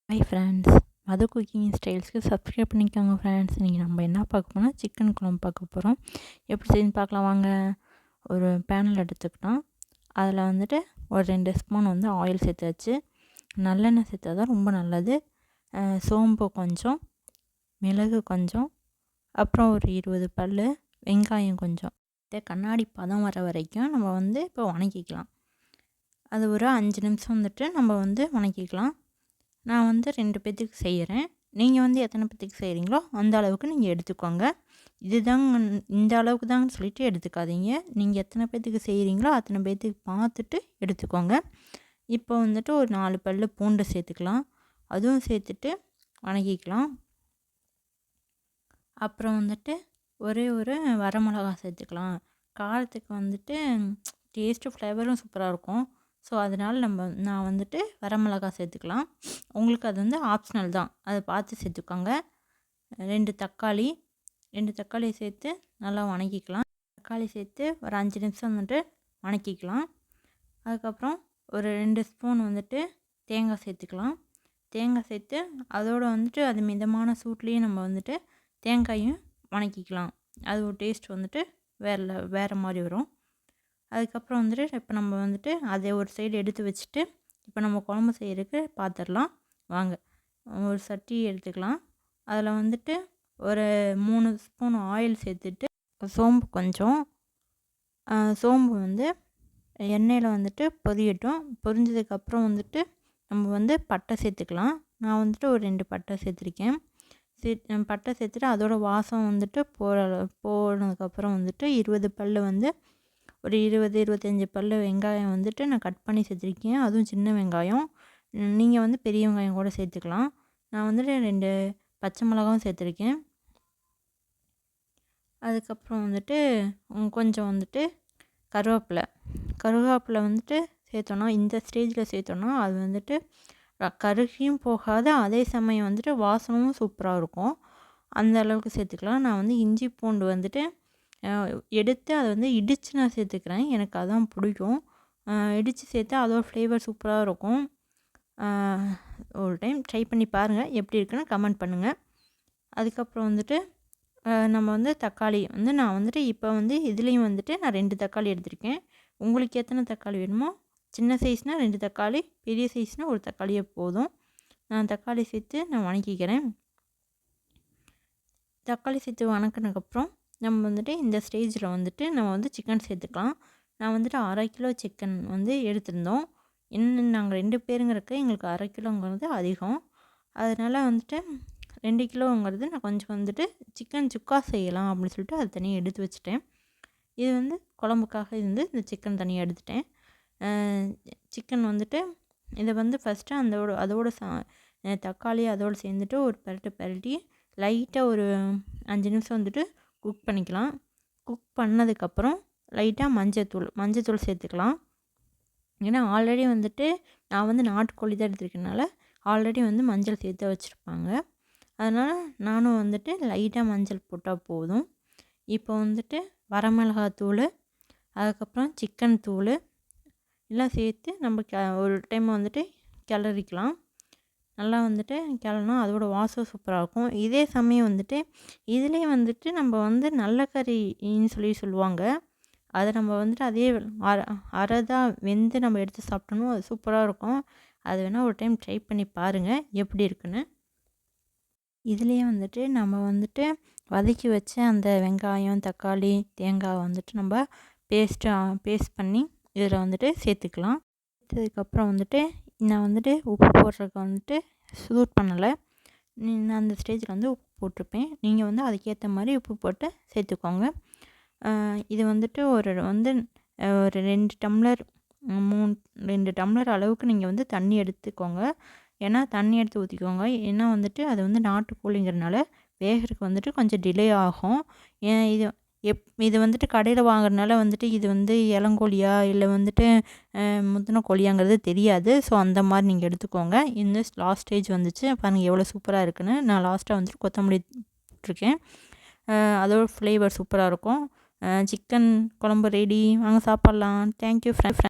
Hi friends, மது cooking ஸ்டைல்ஸ்க்கு subscribe பண்ணிக்கோங்க friends. இன்றைக்கி நம்ம என்ன பார்க்க போனால் சிக்கன் குழம்பு பார்க்க போகிறோம். எப்படி செய்யணும்னு பார்க்கலாம் வாங்க. ஒரு பேனில் எடுத்துக்கிட்டோம். அதில் வந்துட்டு ஒரு 2 ஸ்பூன் வந்து ஆயில் சேர்த்தாச்சு. நல்லெண்ணெய் சேர்த்தா தான் ரொம்ப நல்லது. சோம்பு கொஞ்சம், மிளகு கொஞ்சம், அப்புறம் ஒரு 20 பல் வெங்காயம் கொஞ்சம். கண்ணாடி பதம் வர வரைக்கும் நம்ம வந்து இப்போ வணக்கிக்கலாம். அது ஒரு 5 நிமிஷம் வந்துட்டு நம்ம வந்து வணக்கிக்கலாம். நான் வந்து 2 பேத்துக்கு செய்கிறேன். நீங்கள் வந்து எத்தனை பேத்துக்கு செய்கிறீங்களோ அந்த அளவுக்கு நீங்கள் எடுத்துக்கோங்க. இதுதாங்க, இந்த அளவுக்கு தான்னு சொல்லிட்டு எடுத்துக்காதீங்க. நீங்கள் எத்தனை பேத்துக்கு செய்கிறீங்களோ அத்தனை பேத்துக்கு பார்த்துட்டு எடுத்துக்கோங்க. இப்போ வந்துட்டு ஒரு 4 பல் பூண்டு சேர்த்துக்கலாம். அதுவும் சேர்த்துட்டு வணக்கிக்கலாம். அப்புறம் வந்துட்டு ஒரே ஒரு வரமிளகா சேர்த்துக்கலாம். காரத்துக்கு வந்துட்டு டேஸ்ட்டு ஃப்ளேவரும் சூப்பராக இருக்கும். ஸோ அதனால் நான் வந்துட்டு வரமிளகா சேர்த்துக்கலாம். உங்களுக்கு அது வந்து ஆப்ஷனல் தான், அதை பார்த்து சேர்த்துக்கோங்க. 2 தக்காளி சேர்த்து நல்லா வணக்கிக்கலாம். தக்காளி சேர்த்து ஒரு 5 நிமிஷம் வந்துட்டு வணக்கிக்கலாம். அதுக்கப்புறம் ஒரு 2 ஸ்பூன் வந்துட்டு தேங்காய் சேர்த்துக்கலாம். தேங்காய் சேர்த்து அதோடு வந்துட்டு அது மிதமான சூட்லேயே நம்ம வந்துட்டு தேங்காயும் வணக்கிக்கலாம். அது ஒரு டேஸ்ட் வந்துட்டு வேறு மாதிரி வரும். அதுக்கப்புறம் வந்துட்டு இப்போ நம்ம வந்துட்டு அதை ஒரு சைடு எடுத்து வச்சுட்டு இப்போ நம்ம குழம்பு செய்கிறதுக்கு பார்த்துடலாம் வாங்க. ஒரு சட்டி எடுத்துக்கலாம். அதில் வந்துட்டு ஒரு 3 ஸ்பூன் ஆயில் சேர்த்துட்டு சோம்பு கொஞ்சம், சோம்பு வந்து எண்ணெயில் வந்துட்டு பொரியட்டும். பொரிஞ்சதுக்கப்புறம் வந்துட்டு நம்ம வந்து பட்டை சேர்த்துக்கலாம். நான் வந்துட்டு ஒரு 2 பட்டை சேர்த்துருக்கேன். பட்டை சேர்த்துட்டு அதோட வாசம் வந்துட்டு போனதுக்கப்புறம் வந்துட்டு 20 பல் வந்து ஒரு 20-25 பல் வெங்காயம் வந்துட்டு நான் கட் பண்ணி சேர்த்துருக்கேன். அதுவும் சின்ன வெங்காயம். நீங்கள் வந்து பெரிய வெங்காயம் கூட சேர்த்துக்கலாம். நான் வந்துட்டு 2 பச்சை மிளகாவும் சேர்த்துருக்கேன். அதுக்கப்புறம் வந்துட்டு கொஞ்சம் வந்துட்டு கருவேப்பிலை வந்துட்டு சேர்த்தோன்னா, இந்த ஸ்டேஜில் சேர்த்தோன்னா அது வந்துட்டு கருகியும் போகாது, அதே சமயம் வந்துட்டு வாசனமும் சூப்பராக இருக்கும். அந்த அளவுக்கு சேர்த்துக்கலாம். நான் வந்து இஞ்சி பூண்டு வந்துட்டு எடுத்து அதை வந்து இடித்து நான் சேர்த்துக்கிறேன். எனக்கு அதான் பிடிக்கும். இடித்து சேர்த்தா அதோட ஃப்ளேவர் சூப்பராக இருக்கும். ஒரு டைம் ட்ரை பண்ணி பாருங்கள், எப்படி இருக்குன்னு கமெண்ட் பண்ணுங்கள். அதுக்கப்புறம் வந்துட்டு நம்ம வந்து தக்காளி வந்து நான் வந்துட்டு இப்போ வந்து இதுலேயும் வந்துட்டு நான் 2 தக்காளி எடுத்திருக்கேன். உங்களுக்கு எத்தனை தக்காளி வேணுமோ, சின்ன சைஸ்னால் 2 தக்காளி, பெரிய சைஸ்னால் ஒரு தக்காளியே போதும். நான் தக்காளி சேர்த்து நான் வணக்கிக்கிறேன். தக்காளி சேர்த்து வணக்கினதுக்கப்புறம் நம்ம வந்துட்டு இந்த ஸ்டேஜில் வந்துட்டு நம்ம வந்து சிக்கன் சேர்த்துக்கலாம். நான் வந்துட்டு 1/2 கிலோ சிக்கன் வந்து எடுத்திருந்தோம். இன்னும் நாங்கள் 2 பேருங்கிறதுக்கு எங்களுக்கு 1/2 கிலோங்கிறது அதிகம். அதனால் வந்துட்டு 2 கிலோங்கிறது நான் கொஞ்சம் வந்துட்டு சிக்கன் சுக்கா செய்யலாம் அப்படின்னு சொல்லிட்டு அது தனியாக எடுத்து வச்சுட்டேன். இது வந்து குழம்புக்காக இந்த சிக்கன் தனியாக எடுத்துட்டேன். சிக்கன் வந்துட்டு இதை வந்து ஃபஸ்ட்டு அதோட தக்காளி அதோடு சேர்ந்துட்டு ஒரு பரட்டி லைட்டாக ஒரு 5 நிமிஷம் வந்துட்டு குக் பண்ணிக்கலாம். குக் பண்ணதுக்கப்புறம் லைட்டாக மஞ்சத்தூள் சேர்த்துக்கலாம். ஏன்னா ஆல்ரெடி வந்துட்டு நான் வந்து நாட்டுக்கோழி தான் எடுத்துருக்கனால ஆல்ரெடி வந்து மஞ்சள் சேர்த்து வச்சுருப்பாங்க. அதனால் நானும் வந்துட்டு லைட்டாக மஞ்சள் போட்டால் போதும். இப்போ வந்துட்டு வரமிளகாத்தூள், அதுக்கப்புறம் சிக்கன் தூள் எல்லாம் சேர்த்து நம்ம ஒரு டைம் வந்துட்டு கிளறிக்கலாம். நல்லா வந்துட்டு கிளறினா அதோடய வாசம் சூப்பராக இருக்கும். இதே சமயம் வந்துட்டு இதிலே வந்துட்டு நம்ம வந்து நல்ல கறின்னு சொல்லுவாங்க. அதை நம்ம வந்துட்டு அதே அரைதான் வெந்து நம்ம எடுத்து சாப்பிட்டோம்னா அது சூப்பராக இருக்கும். அது வேணால் ஒரு டைம் ட்ரை பண்ணி பாருங்கள் எப்படி இருக்குன்னு. இதுலேயே வந்துட்டு நம்ம வந்துட்டு வதக்கி வச்ச அந்த வெங்காயம், தக்காளி, தேங்காய் வந்துட்டு நம்ம பேஸ்ட் பண்ணி இதில் வந்துட்டு சேர்த்துக்கலாம். சேர்த்ததுக்கப்புறம் வந்துட்டு நான் வந்துட்டு உப்பு போடுறதுக்கு வந்துட்டு சூட் பண்ணலை. நான் அந்த ஸ்டேஜில் வந்து உப்பு போட்டிருப்பேன். நீங்கள் வந்து அதுக்கேற்ற மாதிரி உப்பு போட்டு சேர்த்துக்கோங்க. இது வந்துட்டு ஒரு 2 டம்ளர் 2 டம்ளர் அளவுக்கு நீங்கள் வந்து தண்ணி எடுத்துக்கோங்க. ஏன்னா தண்ணி எடுத்து ஊற்றிக்கோங்க. ஏன்னா வந்துட்டு அது வந்து நாட்டுக்கோழிங்கிறனால வேகிறதுக்கு வந்துட்டு கொஞ்சம் டிலே ஆகும். இது வந்துட்டு கடையில் வாங்குறதுனால வந்துட்டு இது வந்து இளங்கோழியா இல்லை வந்துட்டு முத்தின கோழியாங்கிறது தெரியாது. ஸோ அந்த மாதிரி நீங்கள் எடுத்துக்கோங்க. இந்த லாஸ்ட் ஸ்டேஜ் வந்துச்சு பாருங்கள் எவ்வளோ சூப்பராக இருக்குன்னு. நான் லாஸ்ட்டாக வந்துட்டு கொத்தமல்லி போட்டிருக்கேன். அதோட ஃப்ளேவர் சூப்பராக இருக்கும். சிக்கன் குழம்பு ரெடி, வாங்க சாப்பிட்லாம். Thank you friend.